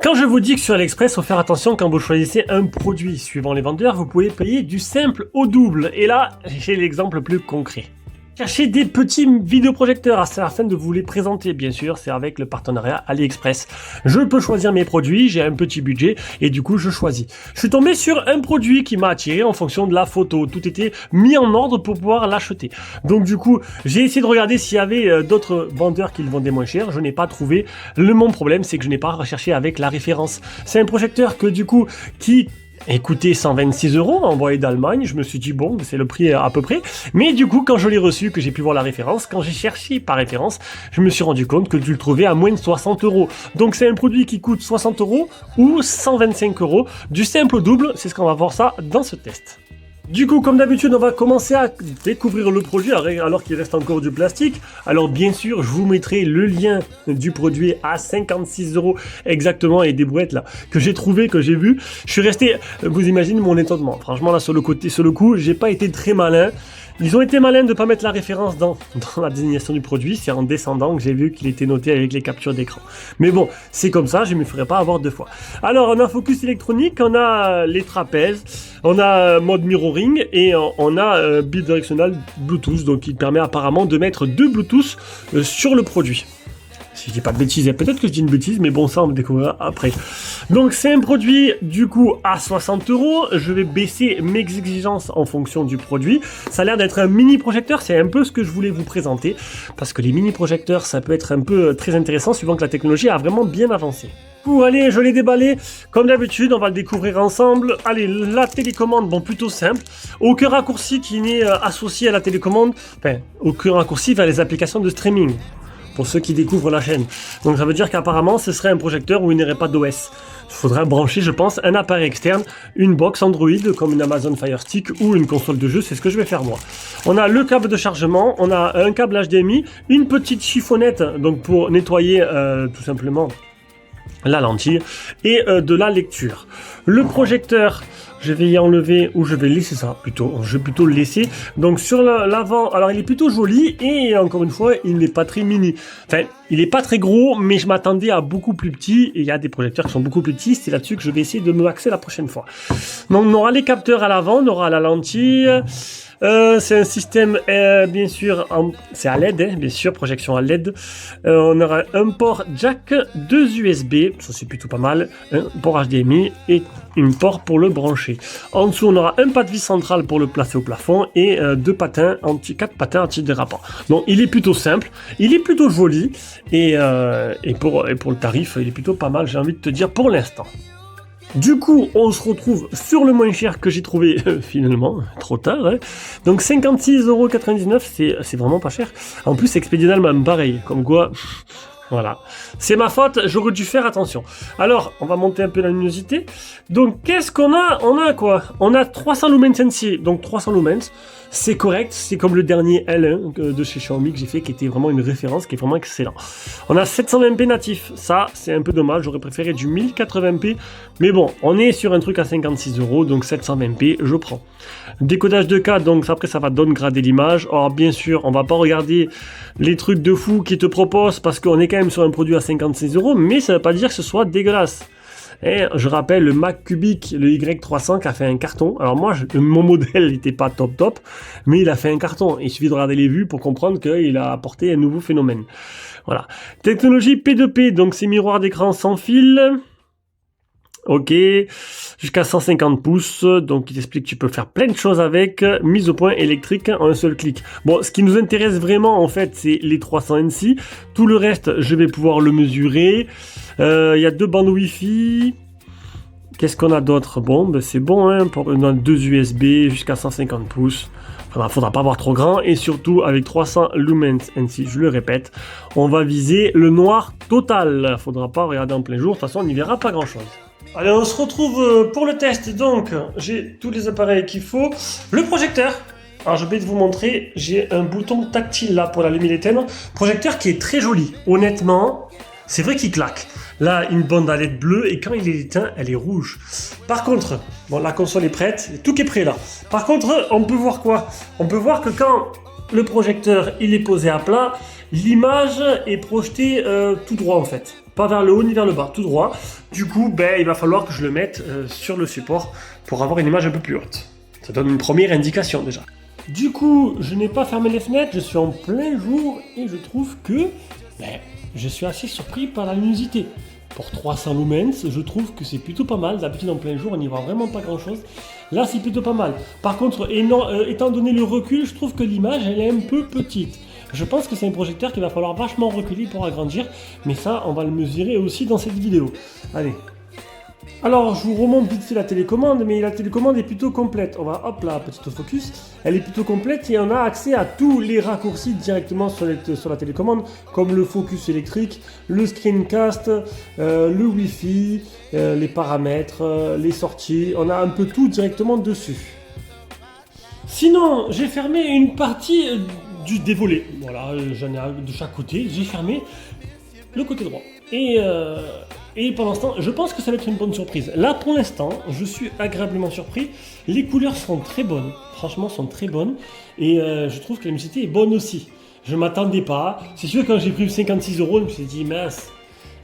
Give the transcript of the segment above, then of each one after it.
Quand je vous dis que sur AliExpress, il faut faire attention quand vous choisissez un produit suivant les vendeurs, vous pouvez payer du simple au double. Et là, j'ai l'exemple le plus concret. Cherchez des petits vidéoprojecteurs afin de vous les présenter, bien sûr, c'est avec le partenariat AliExpress. Je peux choisir mes produits, j'ai un petit budget et du coup je choisis. Je suis tombé sur un produit qui m'a attiré en fonction de la photo, tout était mis en ordre pour pouvoir l'acheter. Donc du coup, j'ai essayé de regarder s'il y avait d'autres vendeurs qui le vendaient moins cher, je n'ai pas trouvé. Mon problème c'est que je n'ai pas recherché avec la référence. C'est un projecteur que du coup, qui coûtait 126 € envoyé d'Allemagne. Je me suis dit bon, c'est le prix à peu près. Mais du coup, quand je l'ai reçu, que j'ai pu voir la référence, quand j'ai cherché par référence, je me suis rendu compte que tu le trouvais à moins de 60 €. Donc c'est un produit qui coûte 60 € ou 125 €. Du simple au double, c'est ce qu'on va voir ça dans ce test. Du coup, comme d'habitude, on va commencer à découvrir le produit alors qu'il reste encore du plastique. Alors bien sûr, je vous mettrai le lien du produit à 56 € exactement et des brouettes là que j'ai trouvé, que j'ai vu. Je suis resté, vous imaginez mon étonnement. Franchement là sur le coup, j'ai pas été très malin. Ils ont été malins de ne pas mettre la référence dans la désignation du produit. C'est en descendant que j'ai vu qu'il était noté avec les captures d'écran. Mais bon, c'est comme ça, je ne me ferai pas avoir deux fois. Alors, on a focus électronique, on a les trapèzes, on a mode mirroring et on a bidirectional Bluetooth, donc il permet apparemment de mettre deux Bluetooth sur le produit. Si je dis pas de bêtises, peut-être que je dis une bêtise, mais bon, ça on le découvrira après. Donc c'est un produit du coup à 60 €. Je vais baisser mes exigences en fonction du produit. Ça a l'air d'être un mini projecteur, c'est un peu ce que je voulais vous présenter, parce que les mini projecteurs, ça peut être un peu très intéressant suivant que la technologie a vraiment bien avancé. Allez, je l'ai déballé. Comme d'habitude, on va le découvrir ensemble. Allez, la télécommande, bon, plutôt simple. Aucun raccourci qui n'est associé à la télécommande. Enfin, aucun raccourci vers les applications de streaming. Pour ceux qui découvrent la chaîne. Donc ça veut dire qu'apparemment ce serait un projecteur où il n'y aurait pas d'OS. Il faudrait brancher, je pense, un appareil externe, une box Android comme une Amazon Fire Stick ou une console de jeu, c'est ce que je vais faire moi. On a le câble de chargement, on a un câble HDMI, une petite chiffonnette donc pour nettoyer tout simplement la lentille et de la lecture. Le projecteur, je vais y enlever ou je vais laisser ça plutôt. Je vais plutôt le laisser. Donc sur l'avant, alors il est plutôt joli et encore une fois, il n'est pas très mini. Enfin, il n'est pas très gros, mais je m'attendais à beaucoup plus petit. Et il y a des projecteurs qui sont beaucoup plus petits. C'est là-dessus que je vais essayer de me axer la prochaine fois. Donc on aura les capteurs à l'avant, on aura la lentille. C'est un système, bien sûr, c'est à LED, hein, bien sûr, projection à LED. On aura un port jack, deux USB, ça c'est plutôt pas mal, un port HDMI et une port pour le brancher. En dessous, on aura un pas de vis central pour le placer au plafond et quatre patins anti-dérapants. Donc, il est plutôt simple, il est plutôt joli et pour le tarif, il est plutôt pas mal, j'ai envie de te dire, pour l'instant. Du coup, on se retrouve sur le moins cher que j'ai trouvé finalement, trop tard. Hein. Donc 56,99 €, c'est vraiment pas cher. En plus, expédié d'Allemagne, pareil, comme quoi... Voilà, c'est ma faute, j'aurais dû faire attention. Alors, on va monter un peu la luminosité. Donc, qu'est-ce qu'on a? On a quoi? On a 300 lumens Sensei, donc 300 lumens. C'est correct, c'est comme le dernier L1 de chez Xiaomi que j'ai fait, qui était vraiment une référence, qui est vraiment excellent. On a 720p natif, ça c'est un peu dommage, j'aurais préféré du 1080p. Mais bon, on est sur un truc à 56 €, donc 720p, je prends. Décodage 2K, donc après ça va downgrader l'image. Alors bien sûr, on va pas regarder les trucs de fou qu'ils te proposent, parce qu'on est quand même sur un produit à 56 €, mais ça veut pas dire que ce soit dégueulasse. Et je rappelle le Mac Cubic, le Y300 qui a fait un carton. Alors moi, mon modèle n'était pas top, mais il a fait un carton. Il suffit de regarder les vues pour comprendre qu'il a apporté un nouveau phénomène. Voilà. Technologie P2P, donc c'est miroir d'écran sans fil. Ok, jusqu'à 150 pouces, donc il t'explique que tu peux faire plein de choses avec, mise au point électrique en un seul clic. Bon, ce qui nous intéresse vraiment en fait, c'est les 300 NC, tout le reste je vais pouvoir le mesurer, il y a deux bandes Wi-Fi, qu'est-ce qu'on a d'autre? Bon, ben c'est bon, hein, on a deux USB jusqu'à 150 pouces, faudra pas avoir trop grand, et surtout avec 300 lumens NC, je le répète, on va viser le noir total, faudra pas regarder en plein jour, de toute façon on n'y verra pas grand chose. Allez, on se retrouve pour le test, donc j'ai tous les appareils qu'il faut. Le projecteur, alors je vais vous montrer, j'ai un bouton tactile là pour l'allumer et l'éteindre. Projecteur qui est très joli, honnêtement, c'est vrai qu'il claque. Là, une bande à LED bleue et quand il est éteint, elle est rouge. Par contre, bon, la console est prête, tout est prêt là. Par contre, on peut voir quoi? On peut voir que quand le projecteur il est posé à plat, l'image est projetée tout droit en fait. pas vers le haut ni vers le bas, tout droit. Du coup, il va falloir que je le mette sur le support pour avoir une image un peu plus haute. Ça donne une première indication déjà. Du coup, je n'ai pas fermé les fenêtres, je suis en plein jour et je trouve que je suis assez surpris par la luminosité. Pour 300 lumens, je trouve que c'est plutôt pas mal. D'habitude, en plein jour, on n'y voit vraiment pas grand-chose. Là, c'est plutôt pas mal. Par contre, étant donné le recul, je trouve que l'image, elle est un peu petite. Je pense que c'est un projecteur qu'il va falloir vachement reculer pour agrandir. Mais ça, on va le mesurer aussi dans cette vidéo. Allez. Alors, je vous remonte vite fait la télécommande, mais la télécommande est plutôt complète. On va, hop là, petit autofocus. Elle est plutôt complète et on a accès à tous les raccourcis directement sur la télécommande, comme le focus électrique, le screencast, le Wi-Fi, les paramètres, les sorties. On a un peu tout directement dessus. Sinon, j'ai fermé une partie des volets. Voilà, j'en ai un de chaque côté. J'ai fermé le côté droit. Et pour l'instant, je pense que ça va être une bonne surprise. Là, pour l'instant, je suis agréablement surpris. Les couleurs sont très bonnes. Franchement, sont très bonnes. Et je trouve que la luminosité est bonne aussi. Je ne m'attendais pas. C'est sûr, quand j'ai pris 56 €, je me suis dit, mince,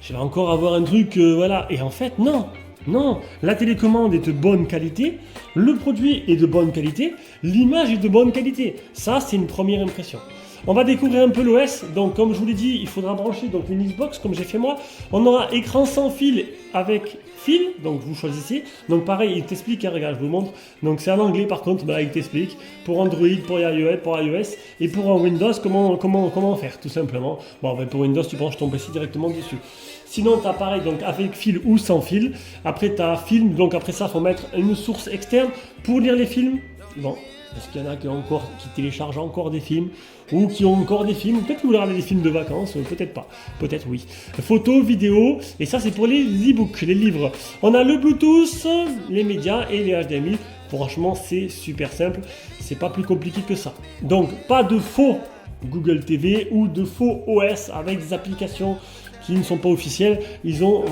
je vais encore avoir un truc, voilà. Et en fait, non. Non, la télécommande est de bonne qualité, le produit est de bonne qualité, l'image est de bonne qualité. Ça, c'est une première impression. On va découvrir un peu l'OS. Donc, comme je vous l'ai dit, il faudra brancher donc une Xbox, comme j'ai fait moi. On aura écran sans fil avec fil. Donc, vous choisissez. Donc, pareil, il t'explique. Hein, regarde, je vous montre. Donc, c'est en anglais, par contre. Il t'explique pour Android, pour iOS et pour Windows, comment faire, tout simplement. Bon, pour Windows, tu branches ton PC directement dessus. Sinon, tu as pareil, donc avec fil ou sans fil. Après, tu as film. Donc, après ça, il faut mettre une source externe pour lire les films. Bon. Est-ce qu'il y en a qui téléchargent encore des films ou qui ont encore des films? Peut-être que vous regardez des films de vacances, peut-être pas, peut-être oui. Photos, vidéos, et ça c'est pour les e-books, les livres. On a le Bluetooth, les médias et les HDMI. Franchement, c'est super simple, c'est pas plus compliqué que ça. Donc, pas de faux Google TV ou de faux OS avec des applications qui ne sont pas officiels, ils ont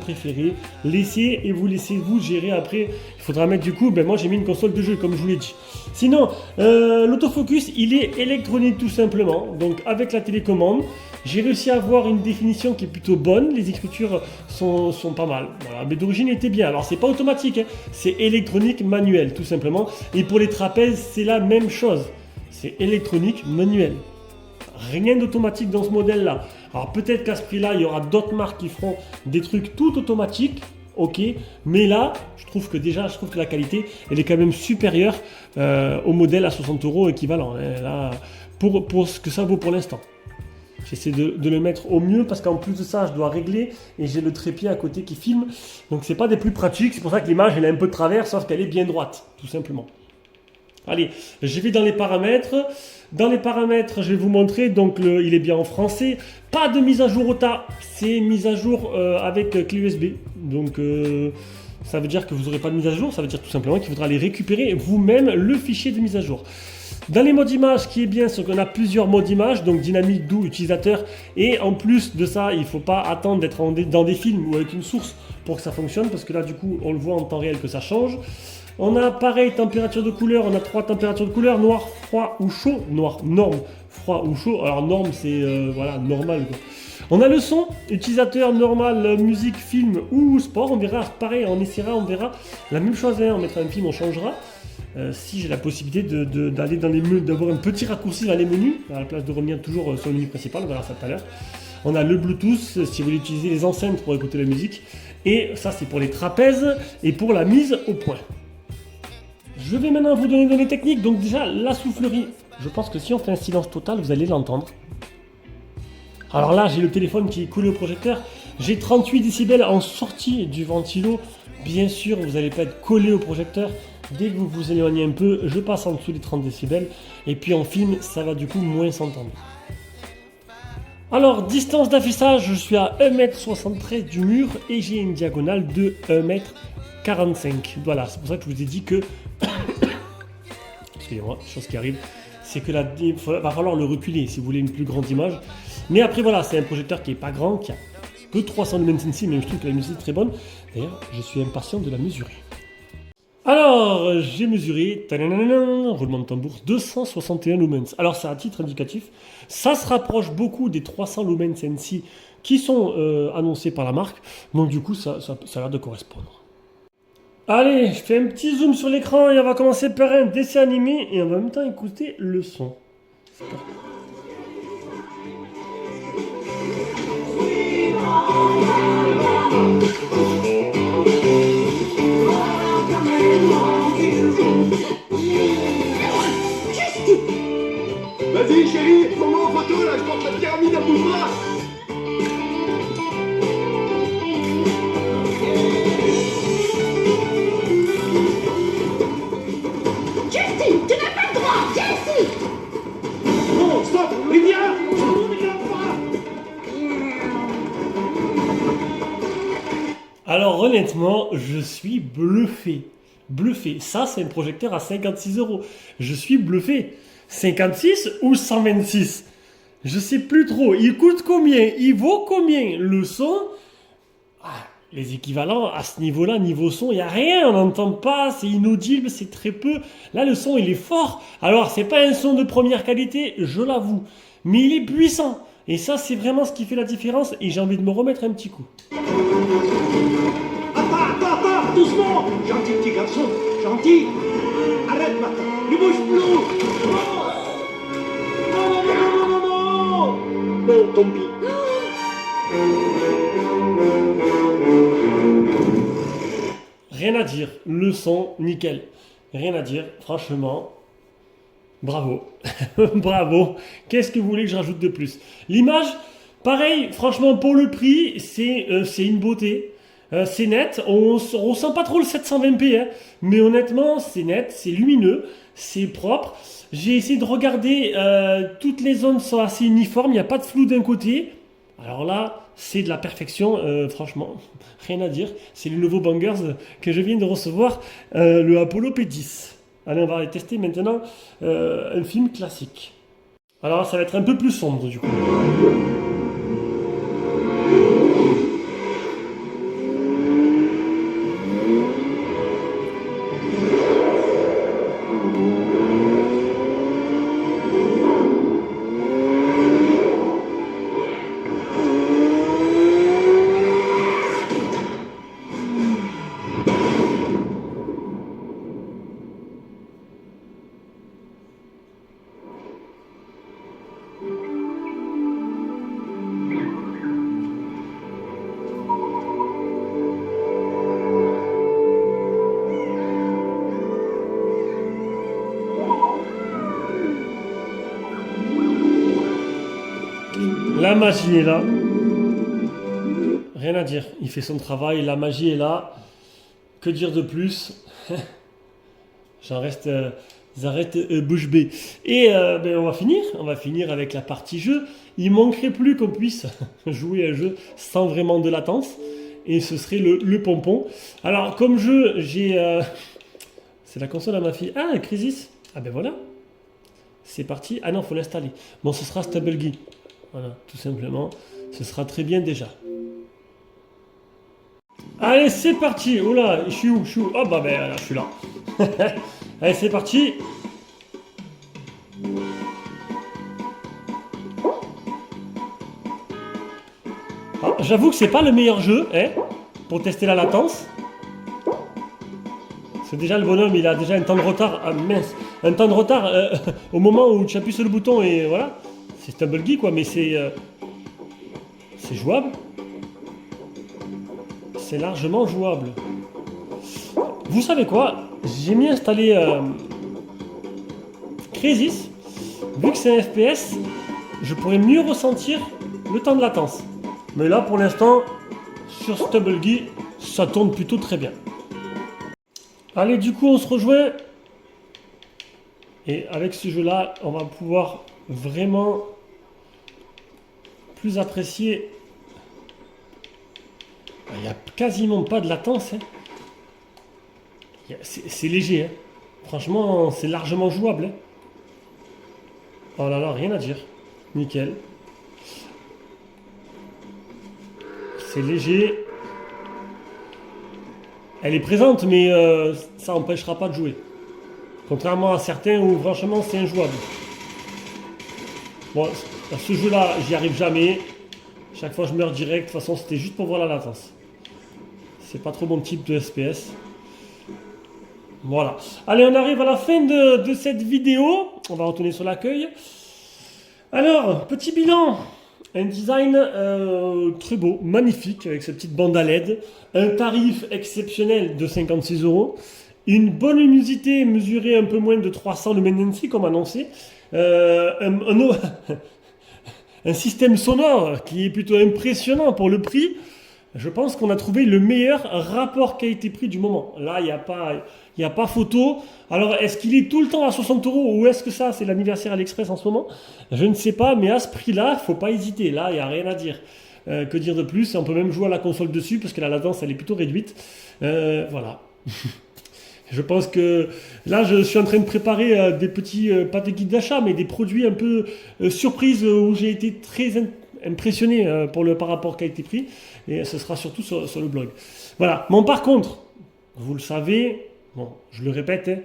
préféré laisser et vous laissez-vous gérer après. Il faudra mettre du coup, moi j'ai mis une console de jeu comme je vous l'ai dit. Sinon, l'autofocus, il est électronique tout simplement. Donc avec la télécommande, j'ai réussi à avoir une définition qui est plutôt bonne. Les écritures sont pas mal. Voilà, mais d'origine était bien. Alors c'est pas automatique, hein. C'est électronique manuel tout simplement. Et pour les trapèzes, c'est la même chose. C'est électronique manuel. Rien d'automatique dans ce modèle-là. Alors peut-être qu'à ce prix-là, il y aura d'autres marques qui feront des trucs tout automatiques, ok. Mais là, je trouve que la qualité, elle est quand même supérieure au modèle à 60 € équivalent. Hein, là, pour ce que ça vaut pour l'instant. J'essaie de le mettre au mieux parce qu'en plus de ça, je dois régler et j'ai le trépied à côté qui filme. Donc c'est pas des plus pratiques. C'est pour ça que l'image, elle est un peu de travers, sauf qu'elle est bien droite, tout simplement. Allez, je vais dans les paramètres. Dans les paramètres, je vais vous montrer, donc il est bien en français. Pas de mise à jour OTA, c'est mise à jour avec clé USB. Donc ça veut dire que vous n'aurez pas de mise à jour, ça veut dire tout simplement qu'il faudra aller récupérer vous-même le fichier de mise à jour. Dans les modes image, ce qui est bien, c'est qu'on a plusieurs modes image, donc dynamique, doux, utilisateur. Et en plus de ça, il ne faut pas attendre d'être dans des films ou avec une source pour que ça fonctionne, parce que là, du coup, on le voit en temps réel que ça change. On a pareil, température de couleur, on a 3 températures de couleur, noir, froid ou chaud. Noir, norme, froid ou chaud. Alors norme, c'est normal quoi. On a le son, utilisateur normal, musique, film ou sport. On verra, pareil, on essaiera, on verra. La même chose, hein, on mettra un film, on changera. Si j'ai la possibilité d'aller dans les menus, d'avoir un petit raccourci dans les menus, à la place de revenir toujours sur le menu principal, on verra ça tout à l'heure. On a le Bluetooth, si vous voulez utiliser les enceintes pour écouter la musique. Et ça, c'est pour les trapèzes et pour la mise au point. Je vais maintenant vous donner des données techniques. Donc déjà, la soufflerie, je pense que si on fait un silence total, vous allez l'entendre. Alors là, j'ai le téléphone qui est collé au projecteur. J'ai 38 décibels en sortie du ventilo. Bien sûr, vous n'allez pas être collé au projecteur. Dès que vous vous éloignez un peu, je passe en dessous des 30 décibels. Et puis en film, ça va du coup moins s'entendre. Alors, distance d'affichage, je suis à 1,73 m du mur et j'ai une diagonale de 1,45 m. Voilà, c'est pour ça que je vous ai dit que... Excusez-moi, chose qui arrive, c'est que il va falloir le reculer si vous voulez une plus grande image. Mais après, voilà, c'est un projecteur qui n'est pas grand, qui a que 300 lumens ici, mais je trouve que la musique est très bonne. D'ailleurs, je suis impatient de la mesurer. Alors, j'ai mesuré, roulement de tambour, 261 lumens. Alors, c'est à titre indicatif. Ça se rapproche beaucoup des 300 lumens NC qui sont annoncés par la marque. Donc du coup, ça a l'air de correspondre. Allez, je fais un petit zoom sur l'écran et on va commencer par un dessin animé et en même temps écouter le son. C'est parti. Vas-y chérie, prends-moi en photo là, je porte la pyramide à Bouvard. Jessie, tu n'as pas le droit, Jessie. Non, stop, Rivière. Alors honnêtement, je suis bluffé. Bluffé. Ça, c'est un projecteur à 56 euros. Je suis bluffé. 56 ou 126? Je sais plus trop. Il coûte combien? Il vaut combien? Le son? Les équivalents à ce niveau-là, niveau son, il n'y a rien, on n'entend pas, c'est inaudible, c'est très peu. Là, le son, il est fort. Alors, c'est pas un son de première qualité, je l'avoue, mais il est puissant. Et ça, c'est vraiment ce qui fait la différence, et j'ai envie de me remettre un petit coup. Attends, doucement. Gentil petit garçon, gentil. Arrête maintenant, ne bouge plus. Non. Non, tant pis. Rien à dire, le son, nickel. Rien à dire, franchement, bravo. Bravo. Qu'est-ce que vous voulez que je rajoute de plus? L'image, pareil, franchement, pour le prix, c'est une beauté. C'est net, on ressent pas trop le 720p, hein, mais honnêtement, c'est net, c'est lumineux, c'est propre. J'ai essayé de regarder, toutes les zones sont assez uniformes, il n'y a pas de flou d'un côté. Alors là, c'est de la perfection, franchement, rien à dire. C'est le nouveau Bangers que je viens de recevoir, le Apollo P10. Allez, on va aller tester maintenant un film classique. Alors là, ça va être un peu plus sombre du coup. La magie est là. Rien à dire. Il fait son travail. La magie est là. Que dire de plus? J'arrête bouche bée. Et on va finir. On va finir avec la partie jeu. Il manquerait plus qu'on puisse jouer à un jeu sans vraiment de latence. Et ce serait le pompon. Alors, comme jeu, j'ai... C'est la console à ma fille. Ah, Crisis. Ah ben voilà. C'est parti. Ah non, faut l'installer. Bon, ce sera Stubblegee. Voilà, tout simplement. Ce sera très bien déjà. Allez, c'est parti. Oula, je suis où? Oh bah ben, là, je suis là. Allez, c'est parti. Ah, j'avoue que c'est pas le meilleur jeu, hein, pour tester la latence. C'est déjà le bonhomme, il a déjà un temps de retard. Ah mince, un temps de retard au moment où tu appuies sur le bouton et voilà. C'est Stubblegee quoi, mais c'est jouable. C'est largement jouable. Vous savez quoi? J'ai mis installé Crysis. Vu que c'est un FPS, je pourrais mieux ressentir le temps de latence. Mais là pour l'instant, sur Stubblegee, ça tourne plutôt très bien. Allez, du coup on se rejoint. Et avec ce jeu là, on va pouvoir vraiment plus apprécier. Il n'y a quasiment pas de latence. Hein. C'est léger. Hein. Franchement, c'est largement jouable. Hein. Oh là là, rien à dire. Nickel. C'est léger. Elle est présente, mais ça n'empêchera pas de jouer. Contrairement à certains où franchement c'est injouable. Bon, à ce jeu-là, j'y arrive jamais. Chaque fois je meurs direct, de toute façon c'était juste pour voir la latence. C'est pas trop mon type de SPS. Voilà. Allez, on arrive à la fin de cette vidéo. On va retourner sur l'accueil. Alors, petit bilan. Un design très beau, magnifique, avec cette petite bande à LED. Un tarif exceptionnel de 56 €. Une bonne luminosité mesurée un peu moins de 300 lumenancy comme annoncé. Un système sonore qui est plutôt impressionnant pour le prix. Je pense qu'on a trouvé le meilleur rapport qualité-prix du moment. Là, il n'y a pas photo. Alors, est-ce qu'il est tout le temps à 60 € ou est-ce que ça, c'est l'anniversaire AliExpress en ce moment? Je ne sais pas, mais à ce prix-là, il ne faut pas hésiter. Là, il n'y a rien à dire. Que dire de plus? On peut même jouer à la console dessus parce que la latence, elle est plutôt réduite. Voilà. Je pense que là, je suis en train de préparer des petits, pas des guides d'achat, mais des produits un peu surprises où j'ai été très impressionné par rapport qualité-prix. Et ce sera surtout sur le blog. Voilà. Bon, par contre, vous le savez, bon, je le répète, hein,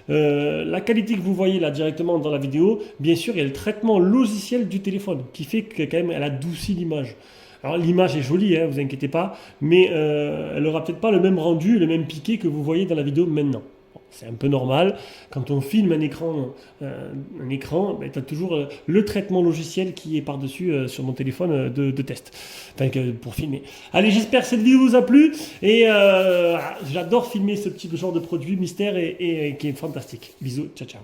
la qualité que vous voyez là directement dans la vidéo, bien sûr, il y a le traitement logiciel du téléphone qui fait que quand même elle adoucit l'image. Alors l'image est jolie, hein, vous inquiétez pas, mais elle n'aura peut-être pas le même rendu, le même piqué que vous voyez dans la vidéo maintenant. Bon, c'est un peu normal, quand on filme un écran, ben, tu as toujours le traitement logiciel qui est par-dessus sur mon téléphone de test, enfin, pour filmer. Allez, j'espère que cette vidéo vous a plu, et j'adore filmer ce petit genre de produit mystère et qui est fantastique. Bisous, ciao ciao.